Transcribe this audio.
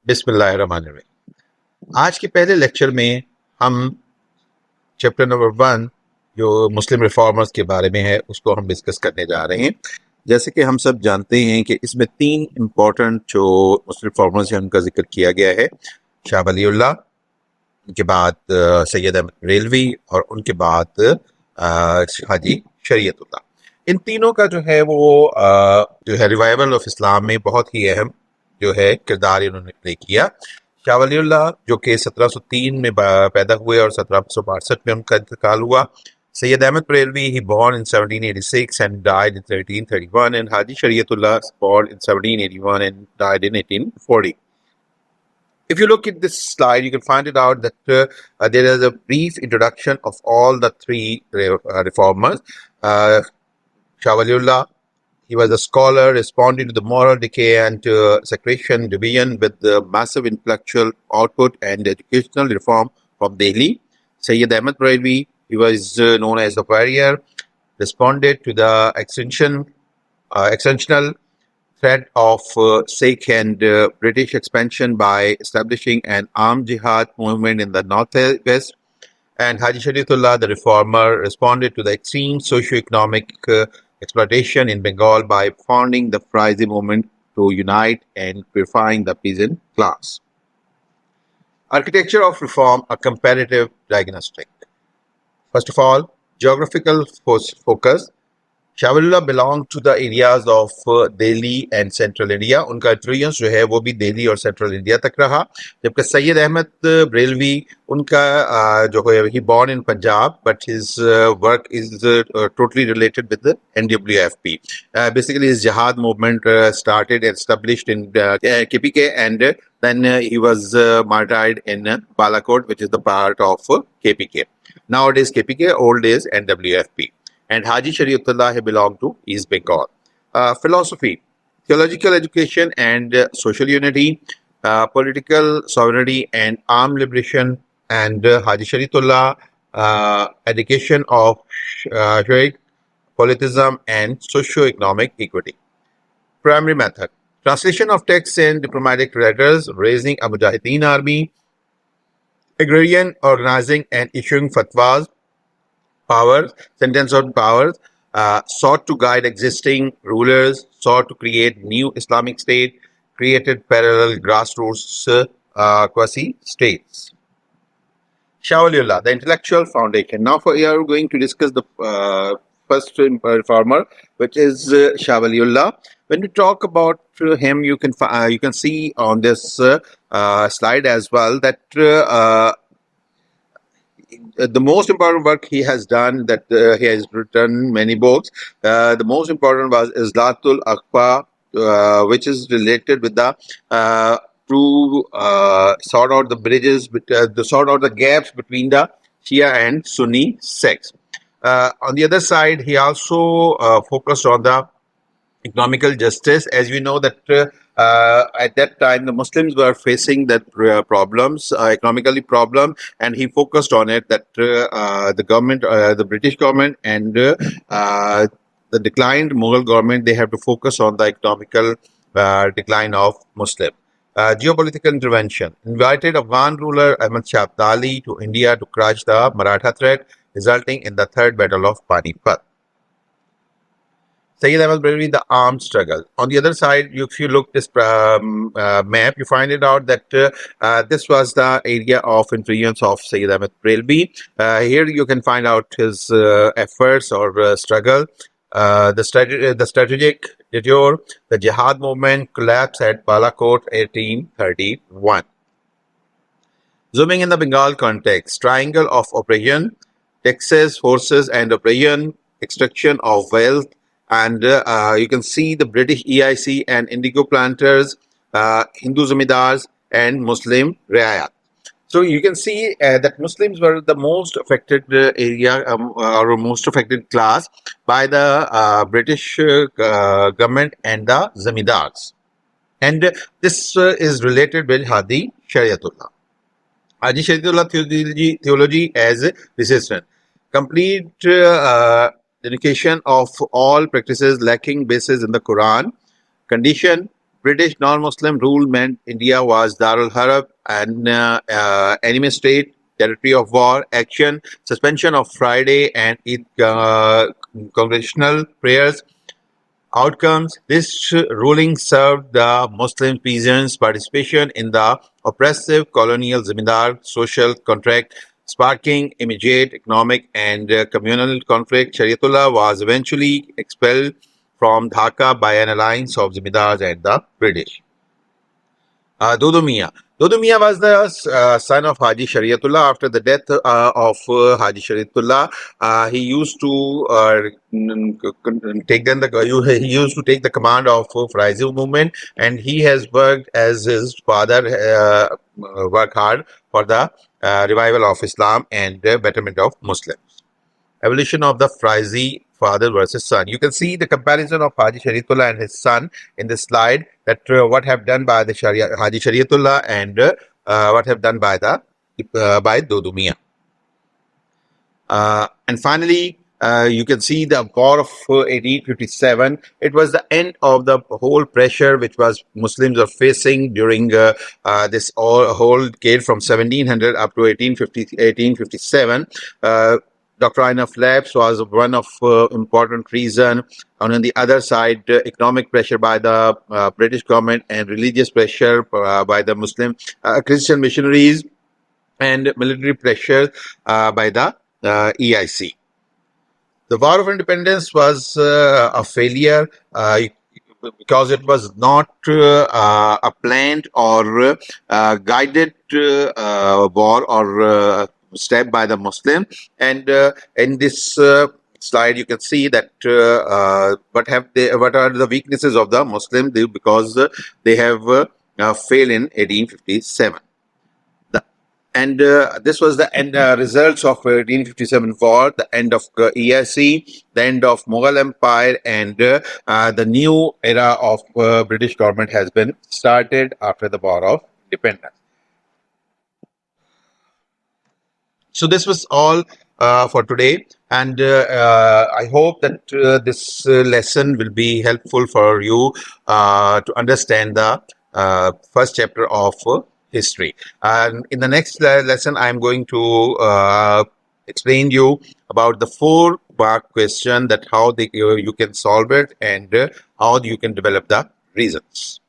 बिस्मिल्लाहिर्रहमानिर्रहीम। आज के पहले लेक्चर में हम चैप्टर नंबर 1 जो मुस्लिम रिफॉर्मर्स के बारे में है उसको हम डिस्कस करने जा रहे हैं। जैसे कि हम सब जानते हैं कि इसमें 3 इम्पोर्टेंट जो मुस्लिम रिफॉर्मर्स हैं उनका जिक्र किया गया है। शाह वलीउल्लाह, उनके बाद सैयद अहमद बरेलवी और उनके बाद हाजी शरीयतुल्लाह। इन तीनों का जो है वो जो है रिवाइवल ऑफ इस्लाम में बहुत ही अहम जो है किरदार इन्होंने प्ले किया। शाह वलीउल्लाह जो कि 1703 में पैदा हुए और 1762 में उनका इंतकाल हुआ। Sayyid Ahmed Bredli, he born in 1786 and died in 1331, and Haji Shariatullah born in 1781 and died in 1840. If you look at this slide, you can find it out that there is a brief introduction of all the three reformers. Shah Waliullah, he was a scholar responding to the moral decay and secession division with the massive intellectual output and educational reform from Delhi. Sayyid Ahmed Bredli, he was known as a warrior, responded to the extensional threat of Sikh and British expansion by establishing an armed jihad movement in the northwest. And Haji Shariatullah, the reformer, responded to the extreme socio-economic exploitation in Bengal by founding the Frizi movement to unite and purifying the peasant class. Architecture of reform, a comparative diagnostic. First of all, geographical focus. Shah Waliullah belonged to the areas of Delhi and Central India. उनका influence जो है वो भी दिल्ली और Central India तक रहा। जबकि सैयद अहमद बरेलवी उनका जो है he born in Punjab, but his work is totally related with the NWFP. Basically, his jihad movement started and established in KPK, and then he was martyred in Balakot, which is the part of KPK. Nowadays KPK, old days NWFP. And Haji Shariatullah, he belonged to East Bengal. Philosophy, theological education and social unity, political sovereignty and armed liberation, and Haji Shariatullah, education of Shaikh, politism and socio-economic equity. Primary method, translation of texts and diplomatic letters, raising a Mujahideen army, agrarian organizing and issuing fatwas, powers, sentence on powers, sought to guide existing rulers, sought to create new Islamic state, created parallel grassroots quasi-states. Shah Waliullah, the intellectual foundation. Now we are going to discuss the first reformer, which is Shah Waliullah. When we talk about him, you can see on this slide as well that the most important work he has done, that he has written many books. The most important was Islatul Aqba, which is related with the to sort out the bridges, sort out the gaps between the Shia and Sunni sects. On the other side, he also focused on the economical justice. As we know that at that time the Muslims were facing that problems, economically problem, and he focused on it, that the government, the British government and the declined Mughal government, they have to focus on the economical decline of Muslim. Geopolitical intervention. Invited Afghan ruler Ahmed Shah Abdali to India to crush the Maratha threat, resulting in the Third Battle of Panipat. Sayyid Ahmed Bredli, the armed struggle. On the other side, if you look this map, you find it out that this was the area of influence of Sayyid Ahmed Bredli. Here you can find out his efforts or struggle. The strategic detour, the jihad movement collapse at Balakot 1831. Zooming in the Bengal context, triangle of oppression, Texas forces and oppression, extraction of wealth, and you can see the British EIC and indigo planters, Hindu zamindars, and Muslim riayat. So you can see that Muslims were the most affected area or most affected class by the British government and the zamindars. And this is related with Haji Shariatullah. Haji Shariatullah theology as resistance. Complete dedication of all practices lacking basis in the Quran. Condition, British non-Muslim rule meant India was Darul Harb, an enemy state, territory of war, action, suspension of Friday and Eid congregational prayers. Outcomes: this ruling served the Muslim peasants' participation in the oppressive colonial Zamindar social contract, sparking immediate economic and communal conflict. Shariatullah was eventually expelled from Dhaka by an alliance of Zamindars and the British. Dodo Miah. Dodo Miah was the son of Haji Shariatullah. After the death of Haji Shariatullah, he used to he used to take the command of Fraizi movement, and he has worked as his father worked hard for the revival of Islam and betterment of Muslims. Evolution of the Fraizi father versus son. You can see the comparison of Haji Shariatullah and his son in this slide, that what have done by the Haji Shariatullah and what have done by the by Dodo Miah. And finally, you can see the war of 1857. It was the end of the whole pressure which was Muslims are facing during this whole decade from 1700 up to 1857. Doctrine of lapse was one of important reason. And on the other side, economic pressure by the British government and religious pressure by the Muslim Christian missionaries, and military pressure by the EIC. The War of Independence was a failure because it was not a planned or guided war or step by the Muslim. And in this slide, you can see that what are the weaknesses of the Muslim, because they have failed in 1857. And this was the end results of 1857 war, the end of EIC, the end of Mughal Empire, and the new era of British government has been started after the War of Independence. So this was all for today, and I hope that this lesson will be helpful for you to understand the first chapter of history. And in the next lesson, I am going to explain you about the 4-mark question, that how you can solve it and how you can develop the reasons.